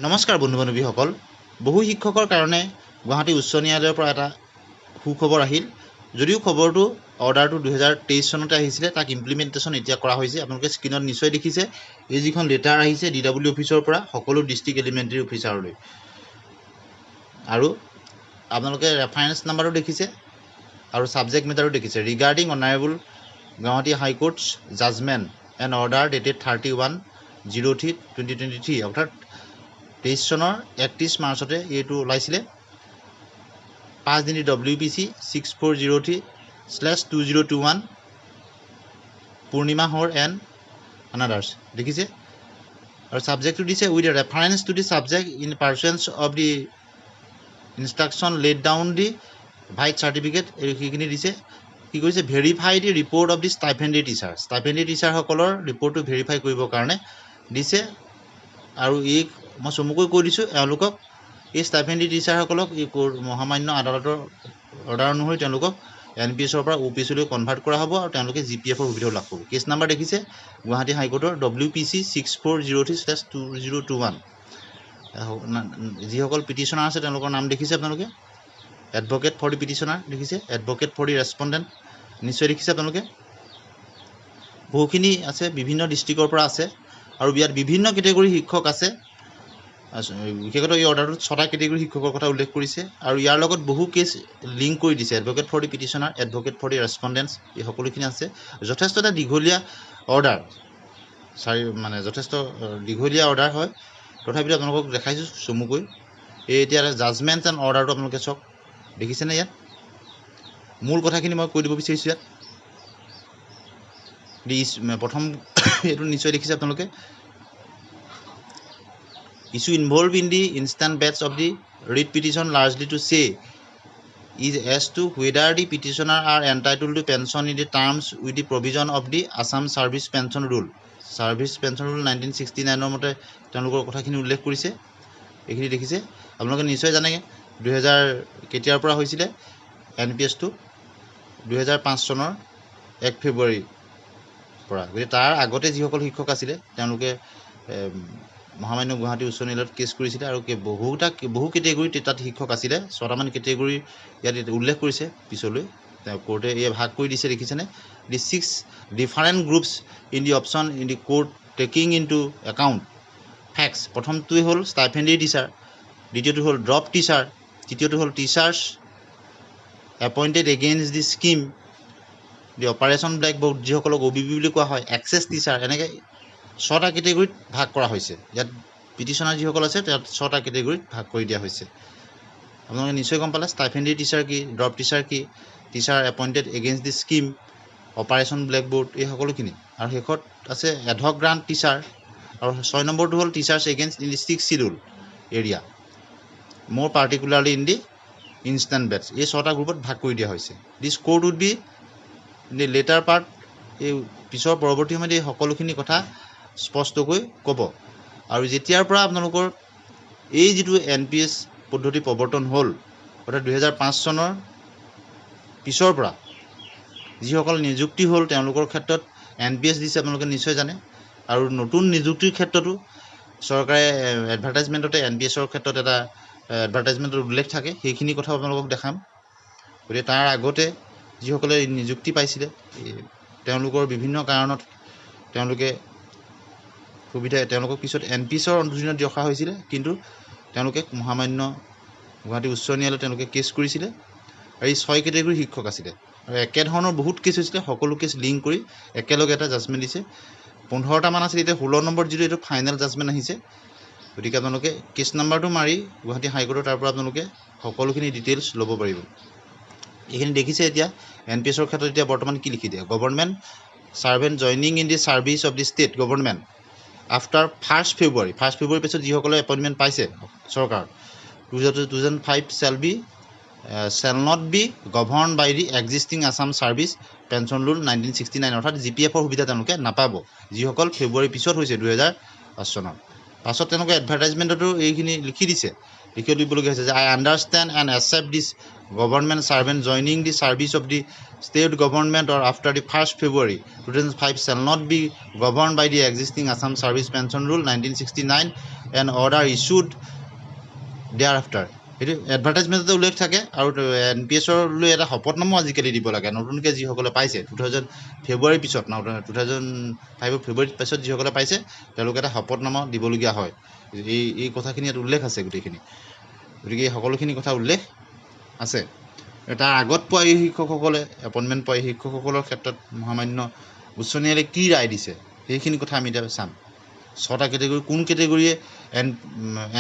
নমস্কাৰ বন্ধু বান্ধৱীসকল, বহু শিক্ষকৰ কাৰণে গুৱাহাটী উচ্চ ন্যায়ালয়ৰ পৰা এটা সুখবৰ আহিল। যদিও খবৰটো অৰ্ডাৰটো 2023 চনতে আহিছিলে, তাক ইমপ্লিমেণ্টেশ্যন এতিয়া কৰা হৈছে। আপোনালোকে স্ক্ৰীনত নিশ্চয় দেখিছে, এই যিখন লেটাৰ আহিছে DW অফিচৰ পৰা সকলো ডিষ্ট্ৰিক্ট এলিমেণ্টাৰী অফিচাৰলৈ, আৰু আপোনালোকে ৰেফাৰেঞ্চ নাম্বাৰো দেখিছে আৰু ছাবজেক্ট মেটাৰো দেখিছে। Regarding honourable Guwahati High Court's judgment and order dated 31/03/2023, অৰ্থাৎ 23 চনৰ 31 মাৰ্চতে এইটো ওলাইছিলে। 5 দিন WPC 6403/2021 Purnima Hor and anothers দেখিছে। আৰু ছাবজেক্টটো দিছে with reference to the subject in pursuance of the instruction laid down the white certificate, সেইখিনি দিছে। কি কৰিছে, verify the report of the stipendiary teacher, stipendiary টিচাৰসকলৰ ৰিপৰ্টটো ভেৰিফাই কৰিবৰ কাৰণে দিছে। আৰু এই মই চমুকৈ কৈ দিছোঁ, এওঁলোকক এই ষ্টাইপেণ্ডেৰী টিচাৰসকলক এই মহামান্য আদালতৰ অৰ্ডাৰ অনুসৰি তেওঁলোকক NPSৰ পৰা OPSলৈ কনভাৰ্ট কৰা হ'ব আৰু তেওঁলোকে GPFৰ সুবিধাও লাভ কৰিব। কেছ নাম্বাৰ দেখিছে গুৱাহাটী হাইকোৰ্টৰ WPC 6403/2021। যিসকল পিটিশ্যনাৰ আছে তেওঁলোকৰ নাম দেখিছে আপোনালোকে। এডভকেট ফৰ দি পিটিশ্যনাৰ দেখিছে, এডভকেট ফৰ দি ৰেছপণ্ডেণ্ট নিশ্চয় দেখিছে আপোনালোকে। বহুখিনি আছে, বিভিন্ন ডিষ্ট্ৰিক্টৰ পৰা আছে আৰু ইয়াত বিভিন্ন কেটেগৰী শিক্ষক আছে। বিশেষকৈ এই অৰ্ডাৰটোত 6টা কেটেগৰী শিক্ষকৰ কথা উল্লেখ কৰিছে আৰু ইয়াৰ লগত বহু কেছ লিংক কৰি দিছে। Advocate for the petitioner, advocate for the respondents, এই সকলোখিনি আছে। যথেষ্ট এটা দীঘলীয়া অৰ্ডাৰ, যথেষ্ট দীঘলীয়া অৰ্ডাৰ হয়। তথাপিতো আপোনালোকক দেখাইছোঁ চমুকৈ। এই এতিয়া জাজমেণ্ট এণ্ড অৰ্ডাৰটো আপোনালোকে চাওক, দেখিছেনে? ইয়াত মূল কথাখিনি মই কৈ দিব বিচাৰিছোঁ। ইয়াত প্ৰথম এইটো নিশ্চয় দেখিছে আপোনালোকে। Issue involved in the instant batch of the writ petition largely to say is as to whether the petitioner are entitled to pension in the terms with the provision of the Assam Service Pension Rule. Service Pension Rule 1969 মতে তেওঁলোকৰ কথাখিনি উল্লেখ কৰিছে। এইখিনি দেখিছে আপোনালোকে নিশ্চয় জানে 2000 কেতিয়াৰ পৰা হৈছিলে NPSটো 2005 চনৰ 1 ফেব্ৰুৱাৰীৰ পৰা। গতিকে তাৰ আগতে যিসকল শিক্ষক আছিলে তেওঁলোকে মহামান্য গুৱাহাটী উচ্চ ন্যায়ালয়ত কেছ কৰিছিলে আৰু বহু কেটেগৰী তাত শিক্ষক আছিলে। 6টামান কেটেগৰী ইয়াত উল্লেখ কৰিছে। পিছলৈ কোৰ্টে এই ভাগ কৰি দিছে, দেখিছেনে? The 6 different groups in the option in the court taking into account facts. প্ৰথমটোৱে হ'ল ষ্টাইপেণ্ডেৰী টিচাৰ, দ্বিতীয়টো হ'ল ড্ৰপ টিচাৰ, তৃতীয়টো হ'ল teachers appointed against the scheme, the operation blackboard যিসকলক OBB বুলি কোৱা হয়, এক্সেছ টিচাৰ, এনেকৈ 6টা কেটেগৰীত ভাগ কৰা হৈছে। ইয়াত পিটিশ্যনাৰ যিসকল আছে তাত 6টা কেটেগৰীত ভাগ কৰি দিয়া হৈছে। আপোনালোকে নিশ্চয় গম পালে ষ্টাইপেণ্ডেৰী টিচাৰ কি, ড্ৰপ টিচাৰ কি, teacher appointed against the scheme, operation black board, এই সকলোখিনি। আৰু শেষত আছে এডহক গ্ৰাণ্ট টিচাৰ, আৰু 6 নম্বৰটো হ'ল teachers against in the 6th schedule area, more particularly in the instant bets. এই 6টা গ্ৰুপত ভাগ কৰি দিয়া হৈছে। This court would be in the latter part, এই পিছৰ পৰৱৰ্তী সময়ত এই সকলোখিনি কথা স্পষ্টকৈ ক'ব। আৰু যেতিয়াৰ পৰা আপোনালোকৰ এই যিটো NPS পদ্ধতি প্ৰৱৰ্তন হ'ল, অৰ্থাৎ 2005 চনৰ পিছৰ পৰা যিসকল নিযুক্তি হ'ল তেওঁলোকৰ ক্ষেত্ৰত NPS দিছে, আপোনালোকে নিশ্চয় জানে। আৰু নতুন নিযুক্তিৰ ক্ষেত্ৰতো চৰকাৰে এডভাৰটাইজমেণ্টতে NPSৰ ক্ষেত্ৰত এটা এডভাৰটাইজমেণ্টৰ উল্লেখ থাকে, সেইখিনি কথাও আপোনালোকক দেখাম। গতিকে তাৰ আগতে যিসকলে নিযুক্তি পাইছিলে তেওঁলোকৰ বিভিন্ন কাৰণত তেওঁলোকক পিছত NPSৰ অধীনত ৰখা হৈছিলে, কিন্তু তেওঁলোকে মহামান্য গুৱাহাটী উচ্চ ন্যায়ালয়ত তেওঁলোকে কেছ কৰিছিলে। আৰু এই 6 কেটেগৰী শিক্ষক আছিলে আৰু একেধৰণৰ বহুত কেছ হৈছিলে। সকলো কেছ লিংক কৰি একেলগে এটা জাজমেণ্ট দিছে। 15টামান আছিলে, এতিয়া 16 নম্বৰ যিটো এইটো ফাইনেল জাজমেণ্ট আহিছে। গতিকে আপোনালোকে কেছ নাম্বাৰটো মাৰি গুৱাহাটী হাইকোৰ্টৰ তাৰ পৰা আপোনালোকে সকলোখিনি ডিটেইলছ ল'ব পাৰিব। এইখিনি দেখিছে। এতিয়া NPSৰ ক্ষেত্ৰত এতিয়া বৰ্তমান কি লিখি দিয়ে, government servant joining in the service of the state government after 1 ফেব্ৰুৱাৰী পিছত যিসকলে এপইণ্টমেণ্ট পাইছে চৰকাৰ 2005 shall not be govern by the existing Assam service pension rule 1969, অৰ্থাৎ GPFৰ সুবিধা তেওঁলোকে নাপাব যিসকল ফেব্ৰুৱাৰীৰ পিছত হৈছে 2005 চনৰ। পাছত তেওঁলোকে এডভাৰটাইজমেণ্টতো এইখিনি লিখি দিছে, লিখি দিবলগীয়া হৈছে যে I understand and accept this government servant joining the service of the state government or after the 1st February 2005 shall not be governed by the existing Assam Service Pension Rule 1969 and order issued thereafter. এইটো এডভাৰটাইজমেণ্টতে উল্লেখ থাকে আৰু NPS-লৈ এটা শপতনামো আজিকালি দিব লাগে নতুনকৈ যিসকলে পাইছে 2000 ফেব্ৰুৱাৰীৰ পিছত 2005 ফেব্ৰুৱাৰীৰ পিছত যিসকলে পাইছে তেওঁলোকে এটা শপতনামা দিবলগীয়া হয়। এই কথাখিনি ইয়াত উল্লেখ আছে গোটেইখিনি, গতিকে এই সকলোখিনি কথা উল্লেখ আছে। তাৰ আগত পোৱা এই শিক্ষকসকলে এপইণ্টমেণ্ট পোৱা এই শিক্ষকসকলৰ ক্ষেত্ৰত মহামান্য উচ্চ ন্যায়ালয়ে কি ৰায় দিছে সেইখিনি কথা আমি এতিয়া চাম। 6টা কেটেগৰী, কোন কেটেগৰীয়ে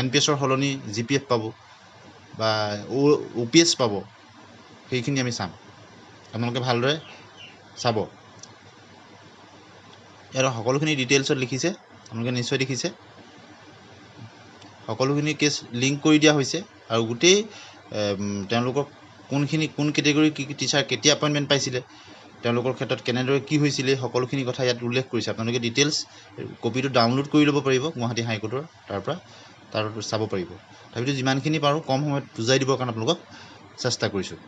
NPS-ৰ সলনি GPF পাব বা OPS পাব সেইখিনি আমি চাম, আপোনালোকে ভালদৰে চাব। ইয়াৰ সকলোখিনি ডিটেইলছত লিখিছে, আপোনালোকে নিশ্চয় দেখিছে। সকলোখিনি কেছ লিংক কৰি দিয়া হৈছে আৰু গোটেই তেওঁলোকক কোন কেটেগৰী কি টিচাৰ কেতিয়া এপইণ্টমেণ্ট পাইছিলে, তেওঁলোকৰ ক্ষেত্ৰত কেনেদৰে কি হৈছিলে সকলোখিনি কথা ইয়াত উল্লেখ কৰিছে। আপোনালোকে ডিটেইলছ কপিটো ডাউনলোড কৰি ল'ব পাৰিব গুৱাহাটী হাইকোৰ্টৰ, তাৰ চাব পাৰিব। তথাপিতো যিমানখিনি পাৰোঁ কম সময়ত বুজাই দিবৰ কাৰণে আপোনালোকক চেষ্টা কৰিছোঁ।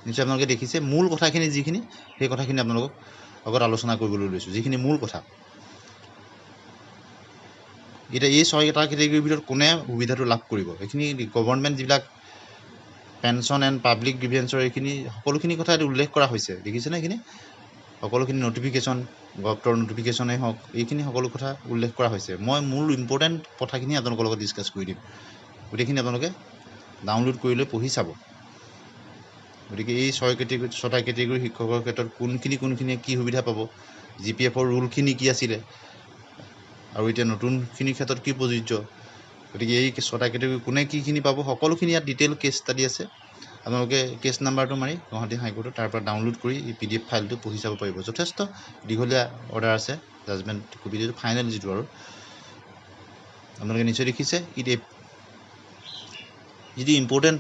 নিশ্চয় আপোনালোকে দেখিছে মূল কথাখিনি যিখিনি, সেই কথাখিনি আপোনালোকক আগত আলোচনা কৰিবলৈ লৈছোঁ, যিখিনি মূল কথা। এতিয়া এই 6টা কেটেগৰীৰ ভিতৰত কোনে সুবিধাটো লাভ কৰিব, এইখিনি গভৰ্ণমেণ্ট যিবিলাক পেঞ্চন এণ্ড পাব্লিক গ্ৰিভেঞ্চৰ এইখিনি সকলোখিনি কথা উল্লেখ কৰা হৈছে, দেখিছেনে? এইখিনি সকলোখিনি নটিফিকেশ্যন, গভটৰ নটিফিকেশ্যনেই হওক, এইখিনি সকলো কথা উল্লেখ কৰা হৈছে। মই মূল ইম্পৰ্টেণ্ট কথাখিনি আপোনালোকৰ লগত ডিছকাছ কৰি দিম, গোটেইখিনি আপোনালোকে ডাউনলোড কৰি লৈ পঢ়ি চাব। গতিকে এই 6টা কেটেগৰী শিক্ষকৰ ক্ষেত্ৰত কোনখিনিয়ে কি সুবিধা পাব, GPF-ৰ ৰুলখিনি কি আছিলে আৰু এতিয়া নতুনখিনিৰ ক্ষেত্ৰত কি প্ৰযোজ্য, গতিকে এই 6টা কেটেগৰী কোনে কিখিনি পাব সকলোখিনি ইয়াত ডিটেইল কেছ ষ্টাডি আছে। আপোনালোকে কেছ নাম্বাৰটো মাৰি গুৱাহাটী হাইকোৰ্টৰ তাৰ পৰা ডাউনলোড কৰি এই PDF ফাইলটো পঢ়ি চাব পাৰিব। যথেষ্ট দীঘলীয়া অৰ্ডাৰ আছে, জাজমেণ্ট কপিটো ফাইনেল যিটো আৰু আপোনালোকে নিশ্চয় দেখিছে। যিটো ইম্পৰ্টেণ্ট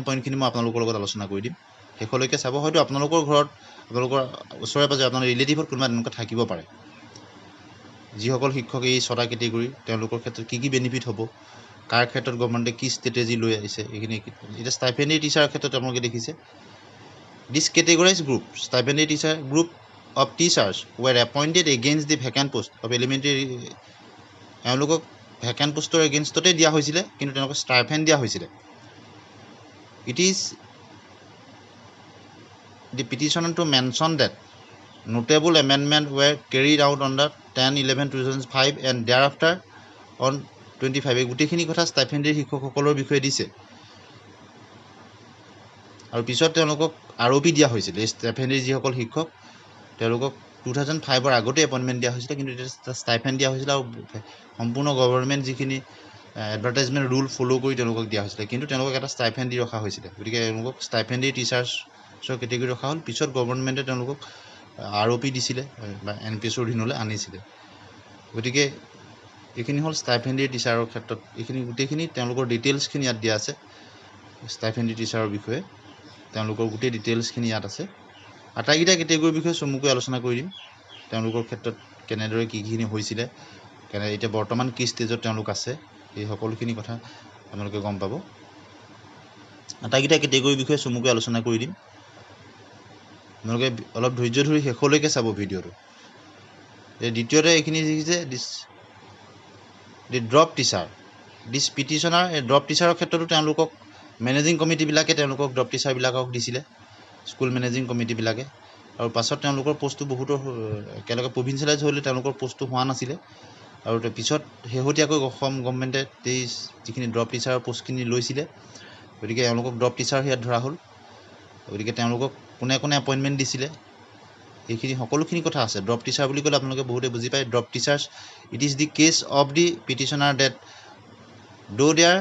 পইণ্টখিনি মই আপোনালোকৰ লগত আলোচনা কৰি দিম, শেষলৈকে চাব। হয়তো আপোনালোকৰ ঘৰত, আপোনালোকৰ ওচৰে পাজৰে আপোনাৰ ৰিলেটিভত কোনোবা তেনেকুৱা থাকিব পাৰে যিসকল শিক্ষক এই 6টা কেটেগৰী, তেওঁলোকৰ ক্ষেত্ৰত কি বেনিফিট হ'ব, কাৰ ক্ষেত্ৰত গভৰ্ণমেণ্টে কি ষ্ট্ৰেটেজি লৈ আহিছে, এইখিনি এতিয়া ষ্টাইপেণ্ডাৰী টিচাৰৰ ক্ষেত্ৰত আপোনালোকে দেখিছে। This categorize group stipendiary teacher group of teachers were appointed against the vacant post of elementary, এওঁলোকক ভেকেণ্ট পোষ্টৰ এগেইনষ্টতে দিয়া হৈছিলে, কিন্তু তেওঁলোকক ষ্টাইপেণ্ড দিয়া হৈছিলে। It is the petition to mention that notable amendment were carried out on the 10/11/2005 and thereafter on 25। গোটেইখিনি কথা ষ্টাইপেণ্ডাৰী শিক্ষকসকলৰ বিষয়ে দিছে আৰু পিছত তেওঁলোকক ROP দিয়া হৈছিল। এই ষ্টাইপেণ্ডাৰী যিসকল শিক্ষক তেওঁলোকক 2005-ৰ আগতে এপইণ্টমেণ্ট দিয়া হৈছিলে, কিন্তু এতিয়া ষ্টাইপেণ্ড দিয়া হৈছিলে আৰু সম্পূৰ্ণ গভৰ্ণমেণ্ট যিখিনি এডভাৰটাইজমেণ্ট ৰুল ফ'ল' কৰি তেওঁলোকক দিয়া হৈছিলে, কিন্তু তেওঁলোকক এটা ষ্টাইপেণ্ড দি ৰখা হৈছিলে। গতিকে তেওঁলোকক ষ্টাইপেণ্ডাৰী টিচাৰ্ছৰ কেটেগৰী ৰখা হ'ল। পিছত গভৰ্ণমেণ্টে তেওঁলোকক ROP দিছিলে বা NPS-ৰ অধীনলৈ আনিছিলে। গতিকে এইখিনি হ'ল ষ্টাইপেণ্ডাৰী টিচাৰৰ ক্ষেত্ৰত, এইখিনি গোটেইখিনি তেওঁলোকৰ ডিটেইলছখিনি ইয়াত দিয়া আছে। ষ্টাইপেণ্ডাৰী টিচাৰৰ বিষয়ে তেওঁলোকৰ গোটেই ডিটেইলছখিনি ইয়াত আছে। আটাইকেইটা কেটেগৰীৰ বিষয়ে চমুকৈ আলোচনা কৰি দিম, তেওঁলোকৰ ক্ষেত্ৰত কেনেদৰে কিখিনি হৈছিলে, এতিয়া বৰ্তমান কি ষ্টেজত তেওঁলোক আছে, এই সকলোখিনি কথা আপোনালোকে গম পাব। আটাইকেইটা কেটেগৰীৰ বিষয়ে চমুকৈ আলোচনা কৰি দিম, আপোনালোকে অলপ ধৈৰ্য ধৰি শেষলৈকে চাব ভিডিঅ'টো। দ্বিতীয়তে এইখিনি দেখিছে দি ড্ৰপ টিচাৰ, দিছ পিটিশ্যনাৰ। এই ড্ৰপ টিচাৰৰ ক্ষেত্ৰতো তেওঁলোকক মেনেজিং কমিটিবিলাকে তেওঁলোকক ড্ৰপ টিচাৰবিলাকক দিছিলে, স্কুল মেনেজিং কমিটিবিলাকে। আৰু পাছত তেওঁলোকৰ পষ্টটো বহুতো একেলগে প্ৰভিঞ্চিয়েলাইজ হ'লে তেওঁলোকৰ পষ্টটো হোৱা নাছিলে, আৰু পিছত শেহতীয়াকৈ অসম গভৰ্ণমেণ্টে যিখিনি ড্ৰপ টিচাৰৰ পষ্টখিনি লৈছিলে, গতিকে তেওঁলোকক ড্ৰপ টিচাৰ ইয়াত ধৰা হ'ল। গতিকে তেওঁলোকক কোনে এপইণ্টমেণ্ট দিছিলে, এইখিনি সকলোখিনি কথা আছে। ড্ৰপ টিচাৰ বুলি ক'লে আপোনালোকে বহুতে বুজি পায়। Drop teachers, it is the case of the petitioner that though their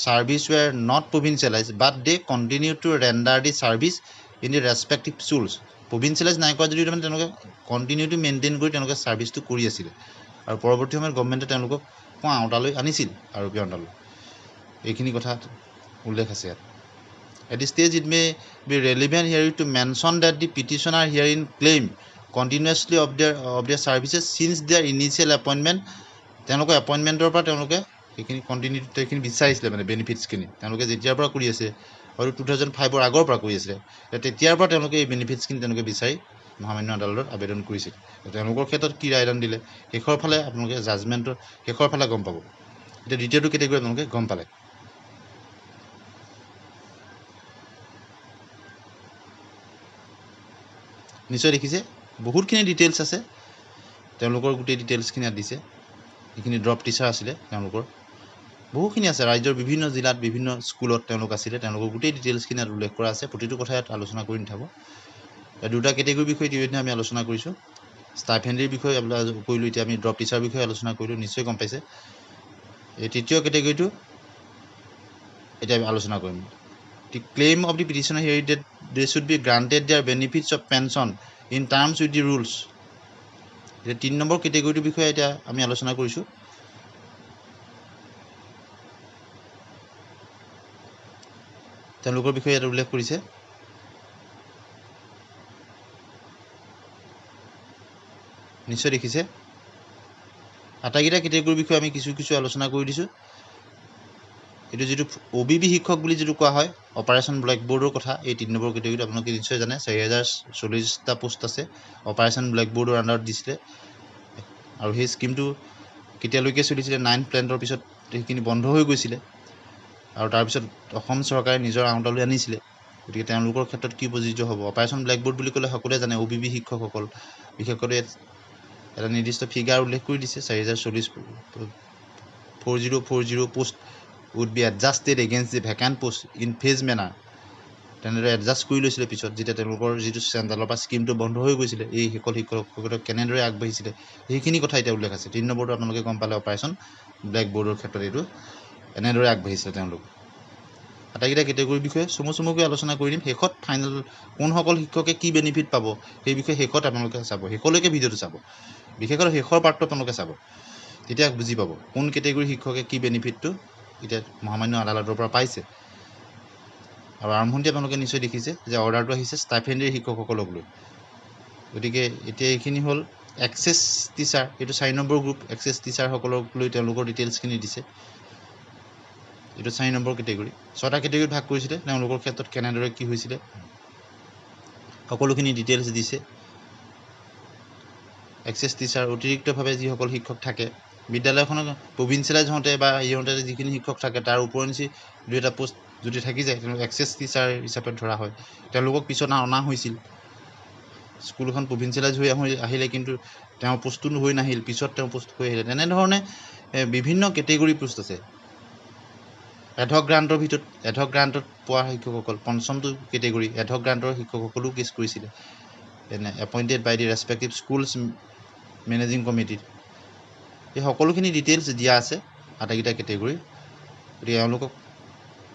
service were not provincialise but they continue to render the service in the respective schools. Provincialise নাই কৰা যদিও তাৰমানে তেওঁলোকে কণ্টিনিউটি মেইনটেইন কৰি তেওঁলোকে ছাৰ্ভিচটো কৰি আছিলে, আৰু পৰৱৰ্তী সময়ত গভৰ্ণমেণ্টে তেওঁলোকক আওতালৈ আনিছিল ROP আওতালৈ। এইখিনি কথা উল্লেখ আছে ইয়াত। At this stage, it may be relevant here to mention that the petitioner herein claim continuously of their services since their initial appointment তেওঁলোকৰ এপইণ্টমেণ্টৰ পৰা তেওঁলোকে সেইখিনি কণ্টিনিউ সেইখিনি বিচাৰিছিলে মানে বেনিফিটছখিনি তেওঁলোকে যেতিয়াৰ পৰা কৰি আছে হয়তো 2005ৰ আগৰ পৰা কৰি আছিলে তেতিয়াৰ পৰা তেওঁলোকে এই বেনিফিটছখিনি তেওঁলোকে বিচাৰি মহামান্য আদালতত আবেদন কৰিছিল তেওঁলোকৰ ক্ষেত্ৰত কি ৰায়দান দিলে শেষৰ ফালে আপোনালোকে জাজমেণ্টৰ শেষৰ ফালে গম পাব এতিয়া দ্বিতীয়টো কেটেগৰী আপোনালোকে গম পালে নিশ্চয় দেখিছে বহুতখিনি ডিটেইলছ আছে তেওঁলোকৰ গোটেই ডিটেইলছখিনি ইয়াত দিছে এইখিনি ড্ৰপ টিচাৰ আছিলে তেওঁলোকৰ বহুখিনি আছে ৰাজ্যৰ বিভিন্ন জিলাত বিভিন্ন স্কুলত তেওঁলোক আছিলে তেওঁলোকৰ গোটেই ডিটেইলছখিনি ইয়াত উল্লেখ কৰা আছে প্ৰতিটো কথা ইয়াত আলোচনা কৰি নাথাকোঁ দুটা কেটেগৰীৰ বিষয়ে ইতিমধ্যে আমি আলোচনা কৰিছোঁ ষ্টাইপেণ্ডৰ বিষয়ে আপোনাৰ কৰিলোঁ এতিয়া আমি ড্ৰপ টিচাৰ বিষয়ে আলোচনা কৰিলোঁ নিশ্চয় গম পাইছে এই তৃতীয় কেটেগৰীটো এতিয়া আমি আলোচনা কৰিম The claim of the petitioner here is that they should be granted their benefits of pension in terms with the rules. এতিয়া 3 নম্বৰ কেটেগৰীটোৰ বিষয়ে এতিয়া আমি আলোচনা কৰিছোঁ তেওঁলোকৰ বিষয়ে ইয়াত উল্লেখ কৰিছে নিশ্চয় দেখিছে আটাইকেইটা কেটেগৰীৰ বিষয়ে আমি কিছু আলোচনা কৰি দিছোঁ এইটো যিটো OBB শিক্ষক বুলি যিটো কোৱা হয় অপাৰেশ্যন ব্লেকবোৰ্ডৰ কথা এই 3 নম্বৰ কেটেগৰীত আপোনালোকে নিশ্চয় জানে 4040টা পোষ্ট আছে অপাৰেশ্যন ব্লেকবোৰ্ডৰ আণ্ডাৰত দিছিলে আৰু সেই স্কিমটো কেতিয়ালৈকে চলিছিলে 9 প্লেণ্টৰ পিছত সেইখিনি বন্ধ হৈ গৈছিলে আৰু তাৰপিছত অসম চৰকাৰে নিজৰ আওতালৈ আনিছিলে গতিকে তেওঁলোকৰ ক্ষেত্ৰত কি প্ৰযোজ্য হ'ব অপাৰেশ্যন ব্লেকবোৰ্ড বুলি ক'লে সকলোৱে জানে OBB শিক্ষকসকল বিশেষকৈ এটা নিৰ্দিষ্ট ফিগাৰ উল্লেখ কৰি দিছে 4040 post would be adjusted against the vacant post in phase manner তেনেদৰে এডজাষ্ট কৰি লৈছিলে পিছত যেতিয়া তেওঁলোকৰ যিটো চেণ্ট্ৰেলৰ পৰা স্কিমটো বন্ধ হৈ গৈছিলে এই শিক্ষকসকলে কেনেদৰে আগবাঢ়িছিলে সেইখিনি কথা এতিয়া উল্লেখ আছে 3 নম্বৰটো আপোনালোকে গম পালে অপাৰেশ্যন ব্লেকবোৰ্ডৰ ক্ষেত্ৰত এইটো এনেদৰে আগবাঢ়িছিলে তেওঁলোক আটাইকেইটা কেটেগৰীৰ বিষয়ে চমুকৈ আলোচনা কৰি দিম শেষত ফাইনেল কোনসকল শিক্ষকে কি বেনিফিট পাব সেই বিষয়ে শেষত আপোনালোকে চাব শেষলৈকে ভিডিঅ'টো চাব বিশেষকৈ শেষৰ পাৰ্টটো আপোনালোকে চাব তেতিয়া বুজি পাব কোন কেটেগৰীৰ শিক্ষকে কি বেনিফিটটো এতিয়া মহামান্য আদালতৰ পৰা পাইছে আৰু আৰম্ভণিতে আপোনালোকে নিশ্চয় দেখিছে যে অৰ্ডাৰটো আহিছে ষ্টাইপেণ্ডৰ শিক্ষকসকলক লৈ গতিকে এতিয়া এইখিনি হ'ল এক্সেছ টিচাৰ এইটো 4 নম্বৰ গ্ৰুপ এক্সেছ টিচাৰসকলক লৈ তেওঁলোকৰ ডিটেইলছখিনি দিছে এইটো 4 নম্বৰ কেটেগৰী 6টা কেটেগৰীত ভাগ কৰিছিলে তেওঁলোকৰ ক্ষেত্ৰত কেনেদৰে কি হৈছিলে সকলোখিনি ডিটেইলছ দিছে এক্সেছ টিচাৰ অতিৰিক্তভাৱে যিসকল শিক্ষক থাকে বিদ্যালয়খনক প্ৰভিন্সিয়েলাইজ হওঁতে বা ইহঁতে যিখিনি শিক্ষক থাকে তাৰ ওপৰঞ্চি 2টা পোষ্ট যদি থাকি যায় তেওঁলোক এক্সেছ টিচাৰ হিচাপে ধৰা হয় তেওঁলোকক পিছত অনা হৈছিল স্কুলখন প্ৰভিন্সিয়েলাইজ হৈ আহিলে কিন্তু তেওঁ পোষ্টটো হৈ নাহিল পিছত তেওঁ পোষ্ট হৈ আহিলে তেনেধৰণে বিভিন্ন কেটেগৰী পোষ্ট আছে এডহক গ্ৰাণ্টৰ ভিতৰত এডহক গ্ৰাণ্টত পোৱা শিক্ষকসকল পঞ্চমটো কেটেগৰী এডহক গ্ৰাণ্টৰ শিক্ষকসকলেও কেছ কৰিছিলে appointed by the respective schools managing কমিটিত এই সকলোখিনি ডিটেইলছ দিয়া আছে আটাইকেইটা কেটেগৰী গতিকে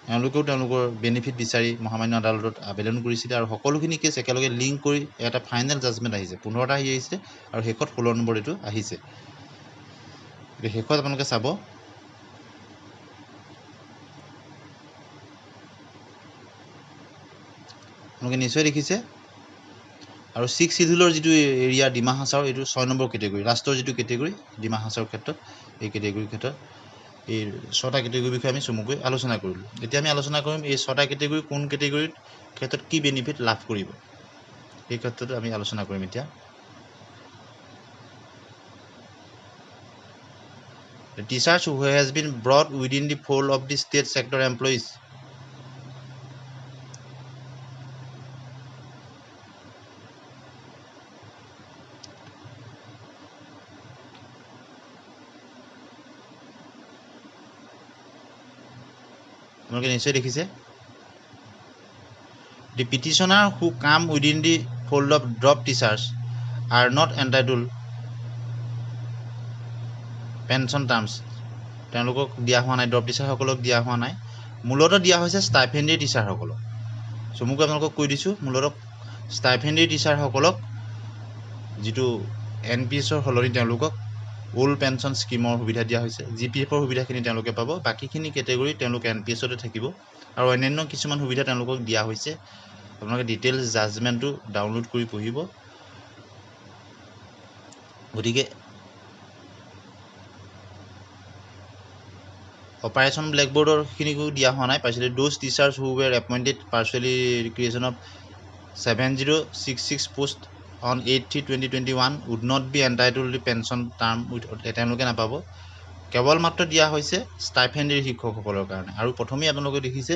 তেওঁলোকেও তেওঁলোকৰ বেনিফিট বিচাৰি মহামান্য আদালতত আবেদন কৰিছিলে আৰু সকলোখিনি কেছ একেলগে লিংক কৰি এটা ফাইনেল জাজমেণ্ট আহিছে 15টা আহিছে আৰু শেষত 16 নম্বৰ এইটো আহিছে গতিকে শেষত আপোনালোকে চাব আপোনালোকে নিশ্চয় দেখিছে আৰু 6 শিডিউলৰ যিটো এৰিয়া ডিমা হাছাও এইটো 6 নম্বৰ কেটেগৰী লাষ্টৰ যিটো কেটেগৰী ডিমা হাছাওৰ ক্ষেত্ৰত এই কেটেগৰীৰ ক্ষেত্ৰত এই 6টা কেটেগৰীৰ বিষয়ে আমি চমুকৈ আলোচনা কৰিলোঁ এতিয়া আমি আলোচনা কৰিম এই 6টা কেটেগৰী কোন কেটেগৰীৰ ক্ষেত্ৰত কি বেনিফিট লাভ কৰিব এই ক্ষেত্ৰত আমি আলোচনা কৰিম এতিয়া The teachers who has been brought within the fold of the state sector employees আপোনালোকে নিশ্চয় দেখিছে The petitioner who come within the fold of drop teachers are not entitled pension terms তেওঁলোকক দিয়া হোৱা নাই ড্ৰপ টিচাৰসকলক দিয়া হোৱা নাই মূলতঃ দিয়া হৈছে ষ্টাইপেণ্ডেৰী টিচাৰসকলক চমুকৈ আপোনালোকক কৈ দিছোঁ মূলতঃ ষ্টাইপেণ্ডেৰী টিচাৰসকলক যিটো NPSৰ সলনি তেওঁলোকক ওল্ড পেঞ্চন স্কিমৰ সুবিধা দিয়া হৈছে GPFৰ সুবিধাখিনি তেওঁলোকে পাব বাকীখিনি কেটেগৰী তেওঁলোক NPSতে থাকিব আৰু অন্যান্য কিছুমান সুবিধা তেওঁলোকক দিয়া হৈছে আপোনালোকে ডিটেইলছ জাজমেণ্টটো ডাউনলোড কৰি পঢ়িব গতিকে অপাৰেশ্যন ব্লেকবোৰ্ডৰ খিনিকো দিয়া হোৱা নাই পাইছিলে those teachers who were appointed pursuantly creation of 7066 post on 8/3/2021 would not be entitle the pension term তেওঁলোকে নাপাব কেৱল মাত্ৰ দিয়া হৈছে ষ্টাইফেণ্ডেৰী শিক্ষকসকলৰ কাৰণে আৰু প্ৰথমেই আপোনালোকে দেখিছে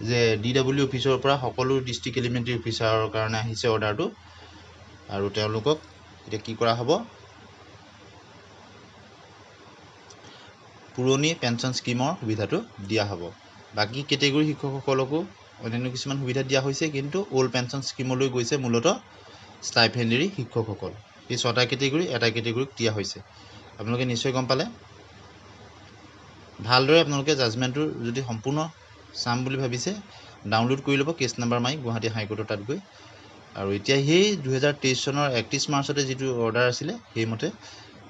যে DW অফিচৰ পৰা সকলো ডিষ্ট্ৰিক্ট এলিমেণ্টাৰী অফিচাৰৰ কাৰণে আহিছে অৰ্ডাৰটো আৰু তেওঁলোকক এতিয়া কি কৰা হ'ব পুৰণি পেঞ্চন স্কিমৰ সুবিধাটো দিয়া হ'ব বাকী কেটেগৰী শিক্ষকসকলকো অন্যান্য কিছুমান সুবিধা দিয়া হৈছে কিন্তু অল্ড পেঞ্চন স্কিমলৈ গৈছে মূলতঃ ষ্টাইফেণ্ডেৰী শিক্ষকসকল এই 6টা কেটেগৰী এটা কেটেগৰীক দিয়া হৈছে আপোনালোকে নিশ্চয় গম পালে ভালদৰে আপোনালোকে জাজমেণ্টটো যদি সম্পূৰ্ণ চাম বুলি ভাবিছে ডাউনলোড কৰি ল'ব কেছ নাম্বাৰ মাৰি গুৱাহাটী হাইকোৰ্টৰ তাত গৈ আৰু এতিয়া সেই 2023 চনৰ 31 মাৰ্চতে যিটো অৰ্ডাৰ আছিলে সেইমতে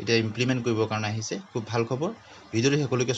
এতিয়া ইমপ্লিমেণ্ট কৰিবৰ কাৰণে আহিছে খুব ভাল খবৰ ভিডিঅ'টো সকলোকে